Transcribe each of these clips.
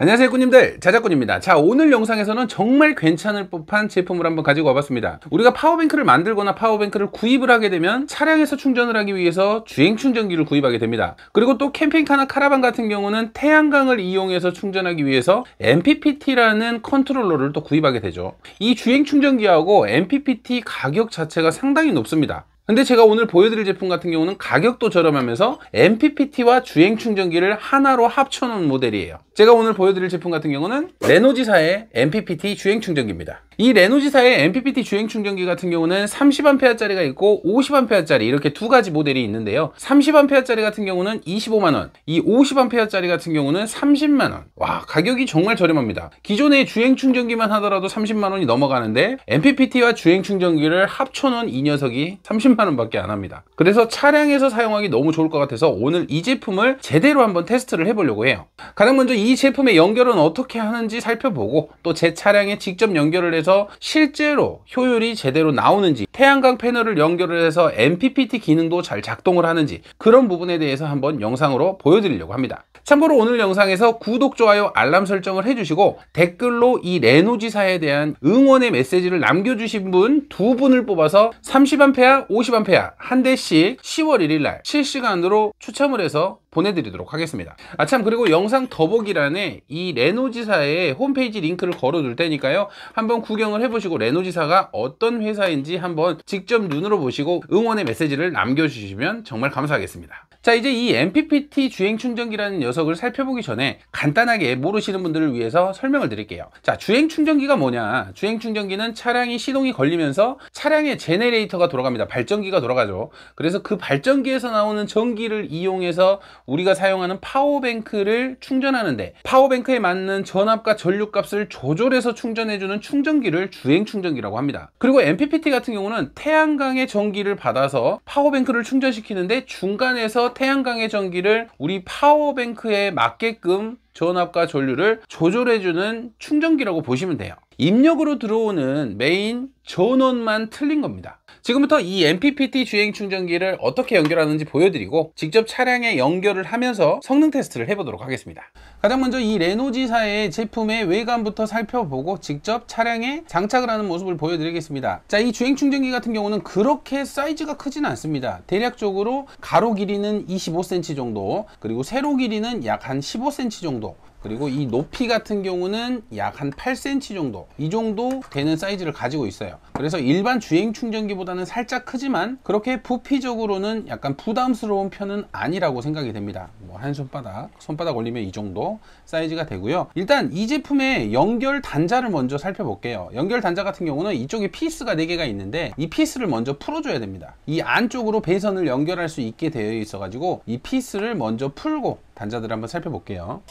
안녕하세요 꾸님들, 자작꾼입니다. 자, 오늘 영상에서는 정말 괜찮을 법한 제품을 한번 가지고 와봤습니다. 우리가 파워뱅크를 만들거나 파워뱅크를 구입을 하게 되면 차량에서 충전을 하기 위해서 주행 충전기를 구입하게 됩니다. 그리고 또 캠핑카나 카라반 같은 경우는 태양광을 이용해서 충전하기 위해서 MPPT라는 컨트롤러를 또 구입하게 되죠. 이 주행 충전기하고 MPPT 가격 자체가 상당히 높습니다. 근데 제가 오늘 보여드릴 제품 같은 경우는 가격도 저렴하면서 MPPT와 주행 충전기를 하나로 합쳐놓은 모델이에요. 제가 오늘 보여드릴 제품 같은 경우는 레노지사의 MPPT 주행 충전기입니다. 이 레노지사의 MPPT 주행 충전기 같은 경우는 30A짜리가 있고 50A짜리 이렇게 두 가지 모델이 있는데요. 30A짜리 같은 경우는 25만원, 이 50A짜리 같은 경우는 30만원. 와, 가격이 정말 저렴합니다. 기존의 주행 충전기만 하더라도 30만원이 넘어가는데 MPPT와 주행 충전기를 합쳐놓은 이 녀석이 30만원 밖에 안 합니다. 그래서 차량에서 사용하기 너무 좋을 것 같아서 오늘 이 제품을 제대로 한번 테스트를 해보려고 해요. 가장 먼저 이 제품의 연결은 어떻게 하는지 살펴보고 또 제 차량에 직접 연결을 해서 실제로 효율이 제대로 나오는지, 태양광 패널을 연결을 해서 MPPT 기능도 잘 작동을 하는지, 그런 부분에 대해서 한번 영상으로 보여드리려고 합니다. 참고로 오늘 영상에서 구독, 좋아요, 알람 설정을 해주시고 댓글로 이 레노지사에 대한 응원의 메시지를 남겨주신 분 두 분을 뽑아서 30A, 50A 한 대씩 10월 1일 날 실시간으로 추첨을 해서 보내드리도록 하겠습니다. 참, 그리고 영상 더보기란에 이 레노지사의 홈페이지 링크를 걸어둘 테니까요, 한번 구경을 해보시고 레노지사가 어떤 회사인지 한번 직접 눈으로 보시고 응원의 메시지를 남겨주시면 정말 감사하겠습니다. 자, 이제 이 MPPT 주행 충전기라는 녀석을 살펴보기 전에 간단하게 모르시는 분들을 위해서 설명을 드릴게요. 자, 주행 충전기가 뭐냐? 주행 충전기는 차량이 시동이 걸리면서 차량의 제네레이터가 돌아갑니다. 발전기가 돌아가죠. 그래서 그 발전기에서 나오는 전기를 이용해서 우리가 사용하는 파워뱅크를 충전하는데, 파워뱅크에 맞는 전압과 전류값을 조절해서 충전해주는 충전기를 주행 충전기라고 합니다. 그리고 MPPT 같은 경우는 태양광의 전기를 받아서 파워뱅크를 충전시키는데 중간에서 태양광의 전기를 우리 파워뱅크에 맞게끔 전압과 전류를 조절해주는 충전기라고 보시면 돼요. 입력으로 들어오는 메인 전원만 틀린 겁니다. 지금부터 이 MPPT 주행 충전기를 어떻게 연결하는지 보여드리고 직접 차량에 연결을 하면서 성능 테스트를 해보도록 하겠습니다. 가장 먼저 이 레노지사의 제품의 외관부터 살펴보고 직접 차량에 장착을 하는 모습을 보여드리겠습니다. 자, 이 주행 충전기 같은 경우는 그렇게 사이즈가 크지는 않습니다. 대략적으로 가로 길이는 25cm 정도, 그리고 세로 길이는 약 한 15cm 정도, 그리고 이 높이 같은 경우는 약 한 8cm 정도, 이 정도 되는 사이즈를 가지고 있어요. 그래서 일반 주행 충전기보다는 살짝 크지만 그렇게 부피적으로는 약간 부담스러운 편은 아니라고 생각이 됩니다. 뭐 한 손바닥 올리면 이 정도 사이즈가 되고요. 일단 이 제품의 연결 단자를 먼저 살펴볼게요. 연결 단자 같은 경우는 이쪽에 피스가 4개가 있는데 이 피스를 먼저 풀어줘야 됩니다. 이 안쪽으로 배선을 연결할 수 있게 되어 있어 가지고 이 피스를 먼저 풀고 단자들을 한번 살펴볼게요.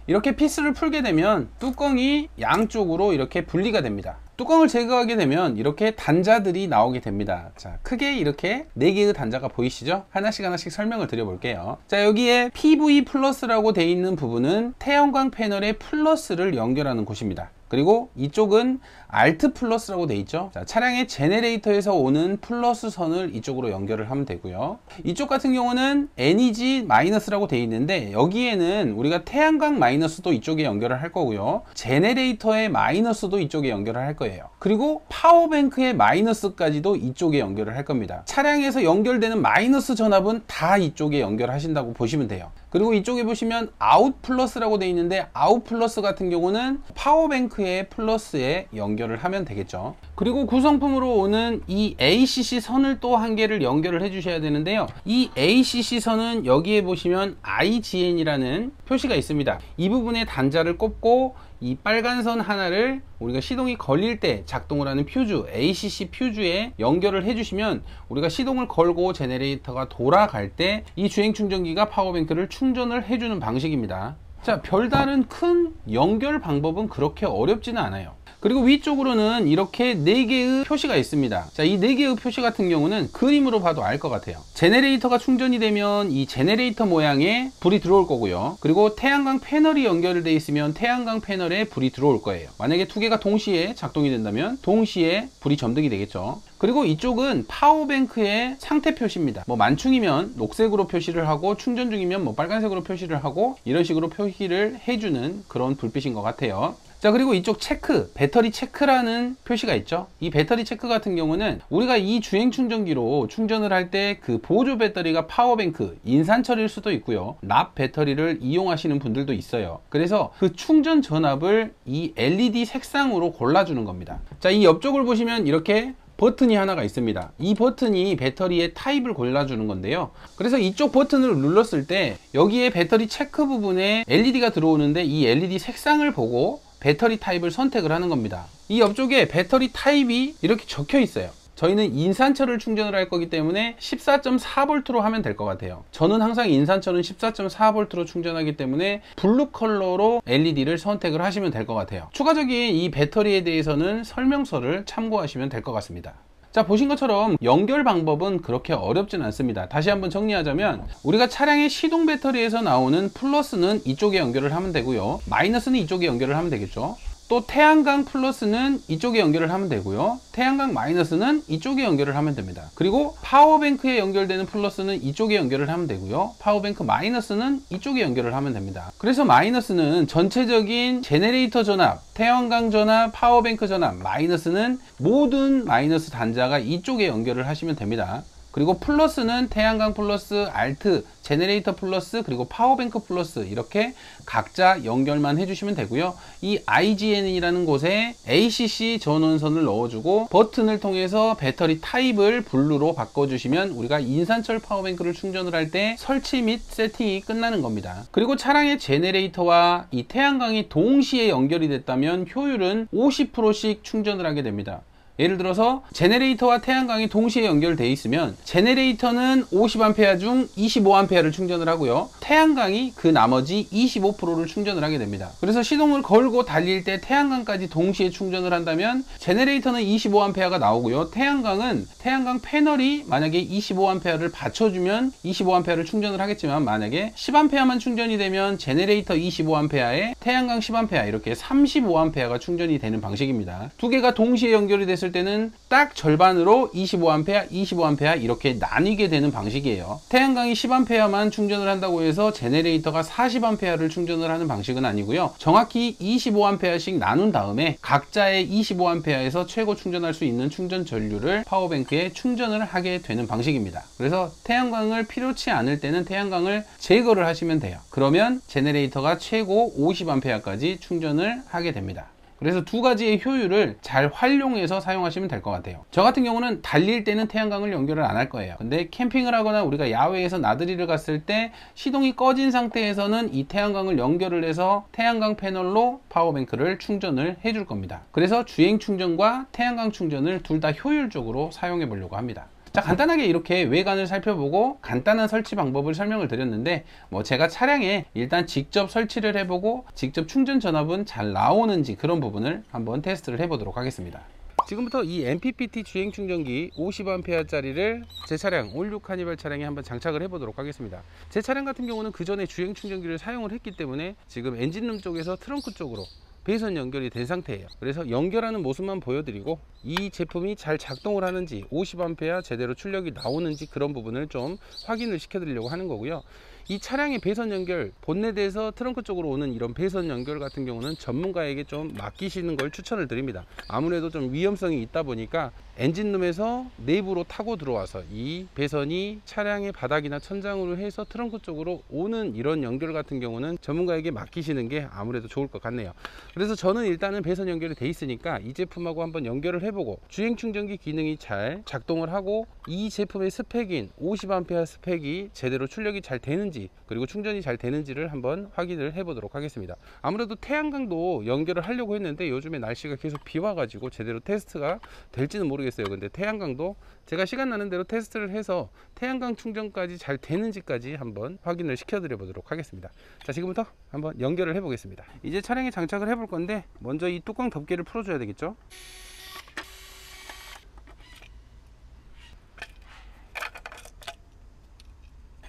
이렇게 피스를 풀게 되면 뚜껑이 양쪽으로 이렇게 분리가 됩니다. 뚜껑을 제거하게 되면 이렇게 단자들이 나오게 됩니다. 자, 크게 이렇게 4개의 단자가 보이시죠? 하나씩 설명을 드려볼게요. 자, 여기에 PV 플러스라고 되어 있는 부분은 태양광 패널의 플러스를 연결하는 곳입니다. 그리고 이쪽은 알트 플러스라고 되어 있죠. 자, 차량의 제네레이터에서 오는 플러스 선을 이쪽으로 연결을 하면 되고요. 이쪽 같은 경우는 NEG 마이너스라고 되어 있는데 여기에는 우리가 태양광 마이너스도 이쪽에 연결을 할 거고요. 제네레이터의 마이너스도 이쪽에 연결을 할 거예요. 그리고 파워뱅크의 마이너스까지도 이쪽에 연결을 할 겁니다. 차량에서 연결되는 마이너스 전압은 다 이쪽에 연결하신다고 보시면 돼요. 그리고 이쪽에 보시면 아웃 플러스라고 되어 있는데 아웃 플러스 같은 경우는 파워뱅크의 플러스에 연결을 하면 되겠죠. 그리고 구성품으로 오는 이 ACC 선을 또 한 개를 연결을 해 주셔야 되는데요. 이 ACC 선은 여기에 보시면 IGN이라는 표시가 있습니다. 이 부분에 단자를 꼽고 이 빨간 선 하나를 우리가 시동이 걸릴 때 작동을 하는 퓨즈, ACC 퓨즈에 연결을 해주시면 우리가 시동을 걸고 제네레이터가 돌아갈 때 이 주행 충전기가 파워뱅크를 충전을 해주는 방식입니다. 자, 별다른 큰 연결 방법은 그렇게 어렵지는 않아요. 그리고 위쪽으로는 이렇게 4개의 표시가 있습니다. 자, 이 4개의 표시 같은 경우는 그림으로 봐도 알 것 같아요. 제네레이터가 충전이 되면 이 제네레이터 모양의 불이 들어올 거고요. 그리고 태양광 패널이 연결되어 있으면 태양광 패널에 불이 들어올 거예요. 만약에 2개가 동시에 작동이 된다면 동시에 불이 점등이 되겠죠. 그리고 이쪽은 파워뱅크의 상태 표시입니다. 뭐 만충이면 녹색으로 표시를 하고 충전 중이면 뭐 빨간색으로 표시를 하고 이런 식으로 표시를 해주는 그런 불빛인 것 같아요. 자, 그리고 이쪽 체크, 배터리 체크라는 표시가 있죠. 이 배터리 체크 같은 경우는 우리가 이 주행 충전기로 충전을 할 때 그 보조 배터리가 파워뱅크, 인산철일 수도 있고요. 납 배터리를 이용하시는 분들도 있어요. 그래서 그 충전 전압을 이 LED 색상으로 골라주는 겁니다. 자, 이 옆쪽을 보시면 이렇게 버튼이 하나가 있습니다. 이 버튼이 배터리의 타입을 골라주는 건데요. 그래서 이쪽 버튼을 눌렀을 때 여기에 배터리 체크 부분에 LED가 들어오는데 이 LED 색상을 보고 배터리 타입을 선택을 하는 겁니다. 이 옆쪽에 배터리 타입이 이렇게 적혀 있어요. 저희는 인산철을 충전을 할 거기 때문에 14.4V로 하면 될 것 같아요. 저는 항상 인산철은 14.4V로 충전하기 때문에 블루 컬러로 LED를 선택을 하시면 될 것 같아요. 추가적인 이 배터리에 대해서는 설명서를 참고하시면 될 것 같습니다. 자, 보신 것처럼 연결 방법은 그렇게 어렵진 않습니다. 다시 한번 정리하자면 우리가 차량의 시동 배터리에서 나오는 플러스는 이쪽에 연결을 하면 되고요. 마이너스는 이쪽에 연결을 하면 되겠죠. 또 태양광 플러스는 이쪽에 연결을 하면 되고요. 태양광 마이너스는 이쪽에 연결을 하면 됩니다. 그리고 파워뱅크에 연결되는 플러스는 이쪽에 연결을 하면 되고요. 파워뱅크 마이너스는 이쪽에 연결을 하면 됩니다. 그래서 마이너스는 전체적인 제네레이터 전압, 태양광 전압, 파워뱅크 전압, 마이너스는 모든 마이너스 단자가 이쪽에 연결을 하시면 됩니다. 그리고 플러스는 태양광 플러스, 알트, 제네레이터 플러스, 그리고 파워뱅크 플러스 이렇게 각자 연결만 해주시면 되고요. 이 IGN이라는 곳에 ACC 전원선을 넣어주고 버튼을 통해서 배터리 타입을 블루로 바꿔주시면 우리가 인산철 파워뱅크를 충전을 할 때 설치 및 세팅이 끝나는 겁니다. 그리고 차량의 제네레이터와 이 태양광이 동시에 연결이 됐다면 효율은 50%씩 충전을 하게 됩니다. 예를 들어서 제네레이터와 태양광이 동시에 연결되어 있으면 제네레이터는 50A 중 25A를 충전을 하고요. 태양광이 그 나머지 25%를 충전을 하게 됩니다. 그래서 시동을 걸고 달릴 때 태양광까지 동시에 충전을 한다면 제네레이터는 25A가 나오고요. 태양광은 태양광 패널이 만약에 25A를 받쳐주면 25A를 충전을 하겠지만 만약에 10A만 충전이 되면 제네레이터 25A에 태양광 10A 이렇게 35A가 충전이 되는 방식입니다. 두 개가 동시에 연결이 됐을 때는 딱 절반으로 25A, 25A 이렇게 나뉘게 되는 방식이에요. 태양광이 10A만 충전을 한다고 해서 제네레이터가 40A를 충전을 하는 방식은 아니고요. 정확히 25A씩 나눈 다음에 각자의 25A에서 최고 충전할 수 있는 충전 전류를 파워뱅크에 충전을 하게 되는 방식입니다. 그래서 태양광을 필요치 않을 때는 태양광을 제거를 하시면 돼요. 그러면 제네레이터가 최고 50A까지 충전을 하게 됩니다. 그래서 두 가지의 효율을 잘 활용해서 사용하시면 될 것 같아요. 저 같은 경우는 달릴 때는 태양광을 연결을 안 할 거예요. 근데 캠핑을 하거나 우리가 야외에서 나들이를 갔을 때 시동이 꺼진 상태에서는 이 태양광을 연결을 해서 태양광 패널로 파워뱅크를 충전을 해줄 겁니다. 그래서 주행 충전과 태양광 충전을 둘 다 효율적으로 사용해 보려고 합니다. 자, 간단하게 이렇게 외관을 살펴보고 간단한 설치 방법을 설명을 드렸는데 뭐 제가 차량에 일단 직접 설치를 해보고 직접 충전 전압은 잘 나오는지 그런 부분을 한번 테스트를 해보도록 하겠습니다. 지금부터 이 MPPT 주행 충전기 50A 짜리를 제 차량 올6 카니발 차량에 한번 장착을 해보도록 하겠습니다. 제 차량 같은 경우는 그 전에 주행 충전기를 사용을 했기 때문에 지금 엔진룸 쪽에서 트렁크 쪽으로 배선 연결이 된 상태예요. 그래서 연결하는 모습만 보여드리고 이 제품이 잘 작동을 하는지 50A 제대로 출력이 나오는지 그런 부분을 좀 확인을 시켜 드리려고 하는 거고요. 이 차량의 배선 연결, 본넷에서 트렁크 쪽으로 오는 이런 배선 연결 같은 경우는 전문가에게 좀 맡기시는 걸 추천을 드립니다. 아무래도 좀 위험성이 있다 보니까 엔진룸에서 내부로 타고 들어와서 이 배선이 차량의 바닥이나 천장으로 해서 트렁크 쪽으로 오는 이런 연결 같은 경우는 전문가에게 맡기시는 게 아무래도 좋을 것 같네요. 그래서 저는 일단은 배선 연결이 돼 있으니까 이 제품하고 한번 연결을 해보고 주행 충전기 기능이 잘 작동을 하고 이 제품의 스펙인 50A 스펙이 제대로 출력이 잘 되는지 되는지, 그리고 충전이 잘 되는지를 한번 확인을 해 보도록 하겠습니다. 아무래도 태양광도 연결을 하려고 했는데 요즘에 날씨가 계속 비 와가지고 제대로 테스트가 될지는 모르겠어요. 근데 태양광도 제가 시간 나는 대로 테스트를 해서 태양광 충전까지 잘 되는지까지 한번 확인을 시켜 드려 보도록 하겠습니다. 자, 지금부터 한번 연결을 해 보겠습니다. 이제 차량에 장착을 해 볼 건데, 먼저 이 뚜껑 덮개를 풀어 줘야 되겠죠.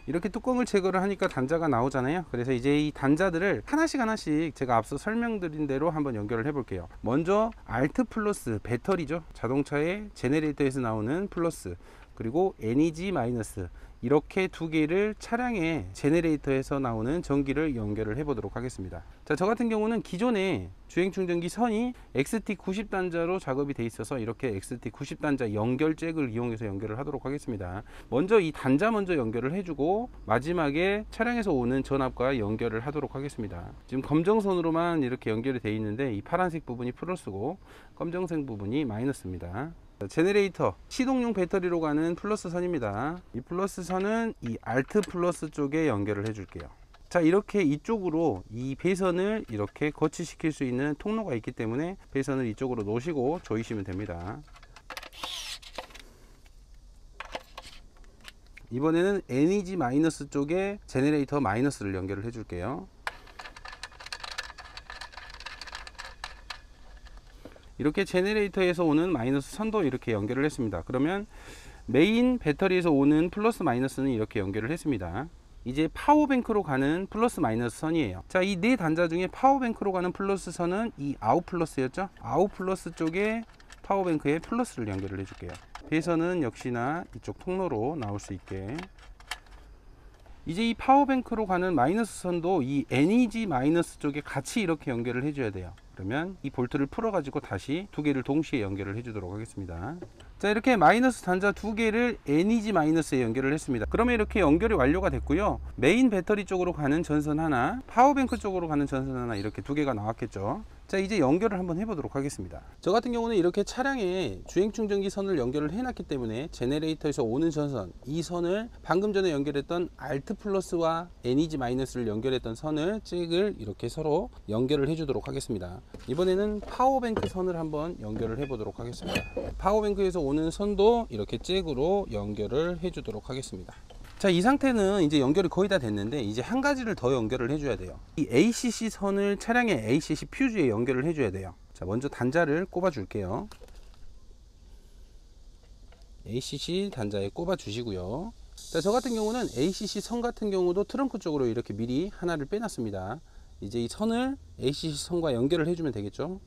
이렇게 뚜껑을 제거를 하니까 단자가 나오잖아요. 그래서 이제 이 단자들을 하나씩 제가 앞서 설명드린 대로 한번 연결을 해 볼게요. 먼저 알트 플러스, 배터리죠. 자동차의 제네레이터에서 나오는 플러스, 그리고 NEG 마이너스, 이렇게 두 개를 차량의 제네레이터에서 나오는 전기를 연결을 해 보도록 하겠습니다. 자, 저 같은 경우는 기존에 주행충전기 선이 XT90 단자로 작업이 돼 있어서 이렇게 XT90 단자 연결 잭을 이용해서 연결을 하도록 하겠습니다. 먼저 이 단자 먼저 연결을 해주고 마지막에 차량에서 오는 전압과 연결을 하도록 하겠습니다. 지금 검정선으로만 이렇게 연결이 돼 있는데, 이 파란색 부분이 플러스고 검정색 부분이 마이너스입니다. 제네레이터 시동용 배터리로 가는 플러스 선입니다. 이 플러스 선은 이 알트 플러스 쪽에 연결을 해 줄게요. 자, 이렇게 이쪽으로 이 배선을 이렇게 거치시킬 수 있는 통로가 있기 때문에 배선을 이쪽으로 놓으시고 조이시면 됩니다. 이번에는 NEG 마이너스 쪽에 제네레이터 마이너스를 연결을 해 줄게요. 이렇게 제네레이터에서 오는 마이너스 선도 이렇게 연결을 했습니다. 그러면 메인 배터리에서 오는 플러스 마이너스는 이렇게 연결을 했습니다. 이제 파워뱅크로 가는 플러스 마이너스 선이에요. 자, 이 네 단자 중에 파워뱅크로 가는 플러스 선은 이 아웃 플러스였죠. 아웃 플러스 쪽에 파워뱅크에 플러스를 연결을 해 줄게요. 배선은 역시나 이쪽 통로로 나올 수 있게. 이제 이 파워뱅크로 가는 마이너스 선도 이 NEG 마이너스 쪽에 같이 이렇게 연결을 해 줘야 돼요. 그러면 이 볼트를 풀어 가지고 다시 두 개를 동시에 연결을 해 주도록 하겠습니다. 자, 이렇게 마이너스 단자 두 개를 NEG 마이너스에 연결을 했습니다. 그러면 이렇게 연결이 완료가 됐고요. 메인 배터리 쪽으로 가는 전선 하나, 파워뱅크 쪽으로 가는 전선 하나, 이렇게 두 개가 나왔겠죠. 자, 이제 연결을 한번 해보도록 하겠습니다. 저 같은 경우는 이렇게 차량에 주행충전기 선을 연결을 해놨기 때문에 제네레이터에서 오는 전선, 이 선을 방금 전에 연결했던 알트 플러스와 NEG 마이너스를 연결했던 선을 잭을 이렇게 서로 연결을 해주도록 하겠습니다. 이번에는 파워뱅크 선을 한번 연결을 해보도록 하겠습니다. 파워뱅크에서 오는 선도 이렇게 잭으로 연결을 해주도록 하겠습니다. 자, 이 상태는 이제 연결이 거의 다 됐는데, 이제 한 가지를 더 연결을 해줘야 돼요. 이 ACC 선을 차량의 ACC 퓨즈에 연결을 해줘야 돼요. 자, 먼저 단자를 꼽아 줄게요. ACC 단자에 꼽아 주시고요. 자, 저 같은 경우는 ACC 선 같은 경우도 트렁크 쪽으로 이렇게 미리 하나를 빼놨습니다. 이제 이 선을 ACC 선과 연결을 해주면 되겠죠.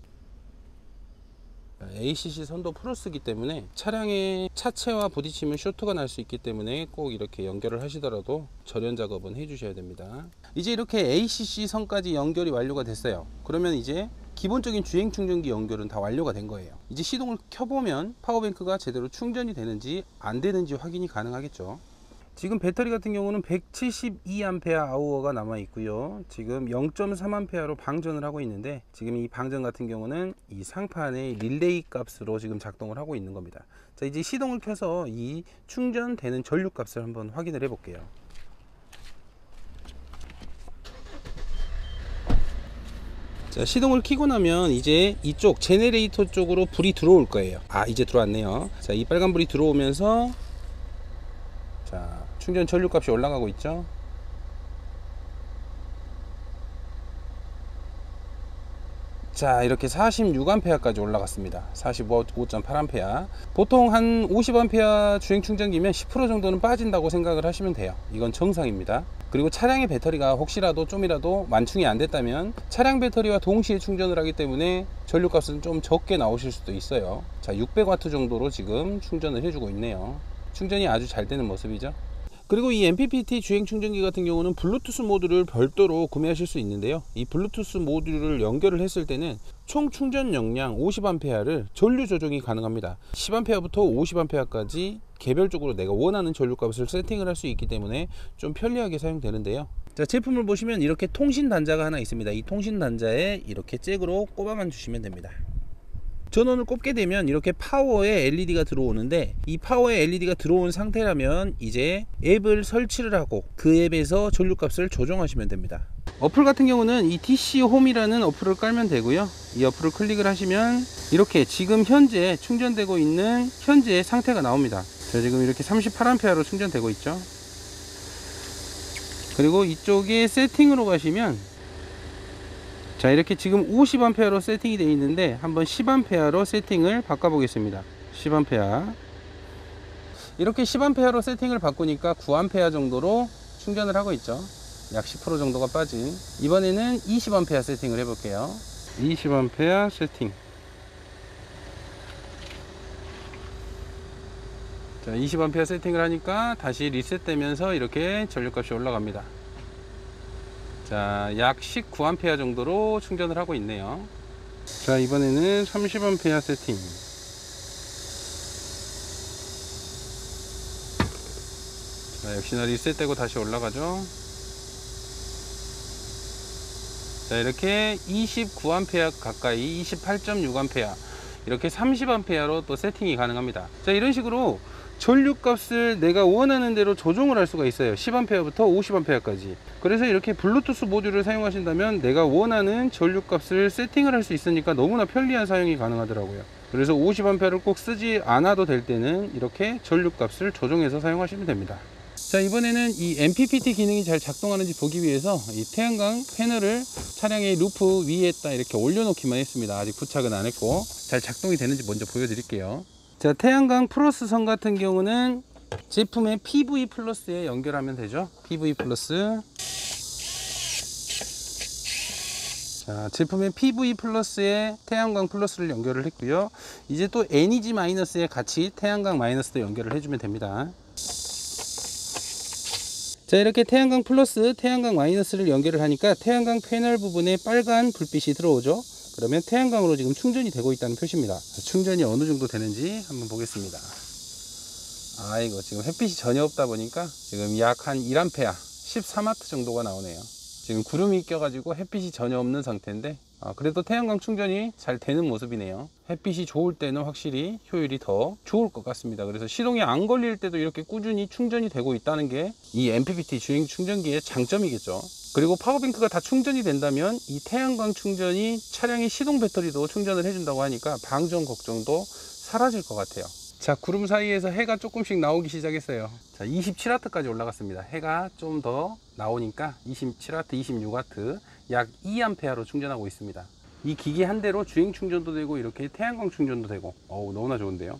ACC 선도 플러스이기 때문에 차량의 차체와 부딪히면 쇼트가 날 수 있기 때문에 꼭 이렇게 연결을 하시더라도 절연 작업은 해 주셔야 됩니다. 이제 이렇게 ACC 선까지 연결이 완료가 됐어요. 그러면 이제 기본적인 주행 충전기 연결은 다 완료가 된 거예요. 이제 시동을 켜보면 파워뱅크가 제대로 충전이 되는지 안 되는지 확인이 가능하겠죠. 지금 배터리 같은 경우는 172Ah 남아 있고요. 지금 0.3A로 방전을 하고 있는데, 지금 이 방전 같은 경우는 이 상판의 릴레이 값으로 지금 작동을 하고 있는 겁니다. 자, 이제 시동을 켜서 이 충전되는 전류 값을 한번 확인을 해 볼게요. 자, 시동을 켜고 나면 이제 이쪽 제네레이터 쪽으로 불이 들어올 거예요. 아, 이제 들어왔네요. 자, 이 빨간 불이 들어오면서, 자, 충전 전류 값이 올라가고 있죠. 자, 이렇게 46A까지 올라갔습니다. 45.8A. 보통 한 50A 주행 충전기면 10% 정도는 빠진다고 생각을 하시면 돼요. 이건 정상입니다. 그리고 차량의 배터리가 혹시라도 좀이라도 완충이 안 됐다면 차량 배터리와 동시에 충전을 하기 때문에 전류값은 좀 적게 나오실 수도 있어요. 자, 600W 정도로 지금 충전을 해주고 있네요. 충전이 아주 잘 되는 모습이죠. 그리고 이 MPPT 주행 충전기 같은 경우는 블루투스 모듈을 별도로 구매하실 수 있는데요. 이 블루투스 모듈을 연결을 했을 때는 총 충전 용량 50A를 전류 조정이 가능합니다. 10A부터 50A까지 개별적으로 내가 원하는 전류 값을 세팅을 할 수 있기 때문에 좀 편리하게 사용되는데요. 자, 제품을 보시면 이렇게 통신 단자가 하나 있습니다. 이 통신 단자에 이렇게 잭으로 꼽아만 주시면 됩니다. 전원을 꼽게 되면 이렇게 파워에 LED가 들어오는데, 이 파워에 LED가 들어온 상태라면 이제 앱을 설치를 하고 그 앱에서 전류값을 조정하시면 됩니다. 어플 같은 경우는 이 DC 홈이라는 어플을 깔면 되고요. 이 어플을 클릭을 하시면 이렇게 지금 현재 충전되고 있는 현재 상태가 나옵니다. 자, 지금 이렇게 38A로 충전되고 있죠. 그리고 이쪽에 세팅으로 가시면, 자, 이렇게 지금 50A로 세팅이 되어 있는데 한번 10A로 세팅을 바꿔 보겠습니다. 10A. 이렇게 10A로 세팅을 바꾸니까 9A 정도로 충전을 하고 있죠. 약 10% 정도가 빠진. 이번에는 20A 세팅을 해 볼게요. 20A 세팅. 자, 20A 세팅을 하니까 다시 리셋되면서 이렇게 전류값이 올라갑니다. 자, 약 19A 정도로 충전을 하고 있네요. 자, 이번에는 30A 세팅. 자, 역시나 리셋되고 다시 올라가죠. 자, 이렇게 29A 가까이, 28.6A, 이렇게 30A로 또 세팅이 가능합니다. 자, 이런 식으로 전류값을 내가 원하는 대로 조정을 할 수가 있어요. 10A부터 50A까지. 그래서 이렇게 블루투스 모듈을 사용하신다면 내가 원하는 전류값을 세팅을 할 수 있으니까 너무나 편리한 사용이 가능하더라고요. 그래서 50A를 꼭 쓰지 않아도 될 때는 이렇게 전류값을 조정해서 사용하시면 됩니다. 자, 이번에는 이 MPPT 기능이 잘 작동하는지 보기 위해서 이 태양광 패널을 차량의 루프 위에다 이렇게 올려놓기만 했습니다. 아직 부착은 안 했고, 잘 작동이 되는지 먼저 보여드릴게요. 자, 태양광 플러스 선 같은 경우는 제품의 PV 플러스에 연결하면 되죠. PV 플러스. 자, 제품의 PV 플러스에 태양광 플러스를 연결을 했고요. 이제 또 NEG 마이너스에 같이 태양광 마이너스도 연결을 해주면 됩니다. 자, 이렇게 태양광 플러스, 태양광 마이너스를 연결을 하니까 태양광 패널 부분에 빨간 불빛이 들어오죠. 그러면 태양광으로 지금 충전이 되고 있다는 표시입니다. 충전이 어느 정도 되는지 한번 보겠습니다. 이거 지금 햇빛이 전혀 없다 보니까 지금 약 한 1A, 13W 정도가 나오네요. 지금 구름이 껴가지고 햇빛이 전혀 없는 상태인데, 그래도 태양광 충전이 잘 되는 모습이네요. 햇빛이 좋을 때는 확실히 효율이 더 좋을 것 같습니다. 그래서 시동이 안 걸릴 때도 이렇게 꾸준히 충전이 되고 있다는 게 이 MPPT 주행 충전기의 장점이겠죠. 그리고 파워뱅크가 다 충전이 된다면 이 태양광 충전이 차량의 시동 배터리도 충전을 해준다고 하니까 방전 걱정도 사라질 것 같아요. 자, 구름 사이에서 해가 조금씩 나오기 시작했어요. 자, 27W까지 올라갔습니다. 해가 좀 더 나오니까 27W, 26W, 약 2A로 충전하고 있습니다. 이 기기 한 대로 주행 충전도 되고 이렇게 태양광 충전도 되고, 너무나 좋은데요.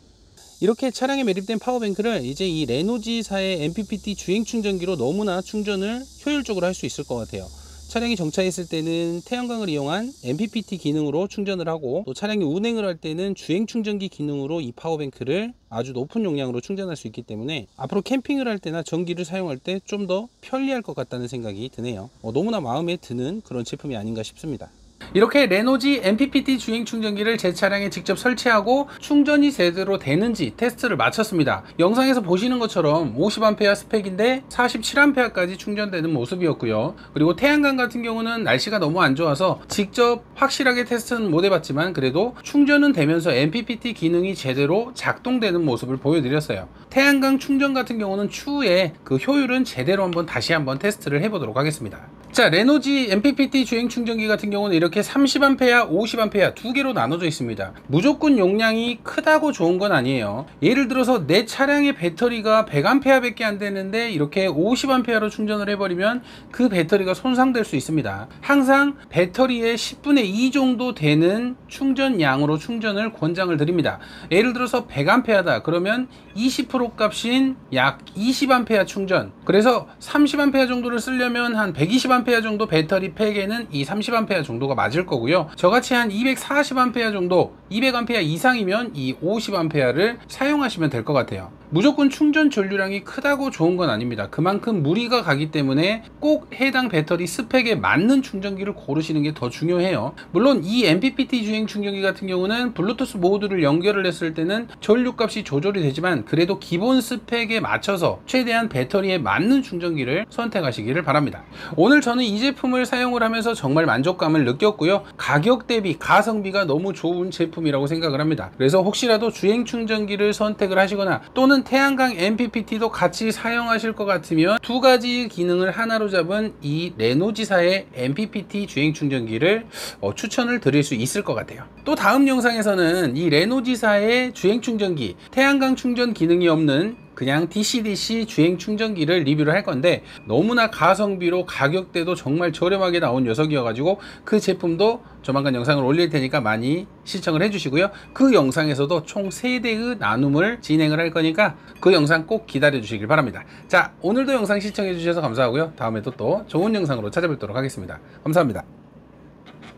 이렇게 차량에 매립된 파워뱅크를 이제 이 레노지사의 MPPT 주행 충전기로 너무나 충전을 효율적으로 할 수 있을 것 같아요. 차량이 정차했을 때는 태양광을 이용한 MPPT 기능으로 충전을 하고, 또 차량이 운행을 할 때는 주행 충전기 기능으로 이 파워뱅크를 아주 높은 용량으로 충전할 수 있기 때문에 앞으로 캠핑을 할 때나 전기를 사용할 때 좀 더 편리할 것 같다는 생각이 드네요. 너무나 마음에 드는 그런 제품이 아닌가 싶습니다. 이렇게 레노지 MPPT 주행 충전기를 제 차량에 직접 설치하고 충전이 제대로 되는지 테스트를 마쳤습니다. 영상에서 보시는 것처럼 50A 스펙인데 47A까지 충전되는 모습이었고요. 그리고 태양광 같은 경우는 날씨가 너무 안 좋아서 직접 확실하게 테스트는 못 해봤지만 그래도 충전은 되면서 MPPT 기능이 제대로 작동되는 모습을 보여드렸어요. 태양광 충전 같은 경우는 추후에 그 효율은 제대로 다시 한번 테스트를 해보도록 하겠습니다. 자, 레노지 MPPT 주행 충전기 같은 경우는 이렇게 30A, 50A 두 개로 나눠져 있습니다. 무조건 용량이 크다고 좋은 건 아니에요. 예를 들어서 내 차량의 배터리가 100A 밖에 안 되는데 이렇게 50A로 충전을 해버리면 그 배터리가 손상될 수 있습니다. 항상 배터리의 10분의 2 정도 되는 충전량으로 충전을 권장을 드립니다. 예를 들어서 100A다 그러면 20% 값인 약 20A 충전, 그래서 30A 정도를 쓰려면 한 120A 정도 배터리 팩에는 이 30A 정도가 맞을 거고요. 저같이 한 240A 정도, 200A 이상이면 이 50A를 사용하시면 될 것 같아요. 무조건 충전 전류량이 크다고 좋은 건 아닙니다. 그만큼 무리가 가기 때문에 꼭 해당 배터리 스펙에 맞는 충전기를 고르시는 게 더 중요해요. 물론 이 MPPT 주행 충전기 같은 경우는 블루투스 모듈을 연결을 했을 때는 전류값이 조절이 되지만 그래도 기본 스펙에 맞춰서 최대한 배터리에 맞는 충전기를 선택하시기를 바랍니다. 오늘 저는 이 제품을 사용을 하면서 정말 만족감을 느꼈고요. 가격 대비 가성비가 너무 좋은 제품 제품이라고 생각을 합니다. 그래서 혹시라도 주행 충전기를 선택을 하시거나 또는 태양광 MPPT도 같이 사용하실 것 같으면 두 가지 기능을 하나로 잡은 이 레노지사의 MPPT 주행 충전기를 추천을 드릴 수 있을 것 같아요. 또 다음 영상에서는 이 레노지사의 주행 충전기, 태양광 충전 기능이 없는 그냥 DC-DC 주행 충전기를 리뷰를 할 건데, 너무나 가성비로 가격대도 정말 저렴하게 나온 녀석이어가지고 그 제품도 조만간 영상을 올릴 테니까 많이 시청을 해주시고요. 그 영상에서도 총 3대의 나눔을 진행을 할 거니까 그 영상 꼭 기다려 주시길 바랍니다. 자, 오늘도 영상 시청해 주셔서 감사하고요. 다음에도 또 좋은 영상으로 찾아뵙도록 하겠습니다. 감사합니다.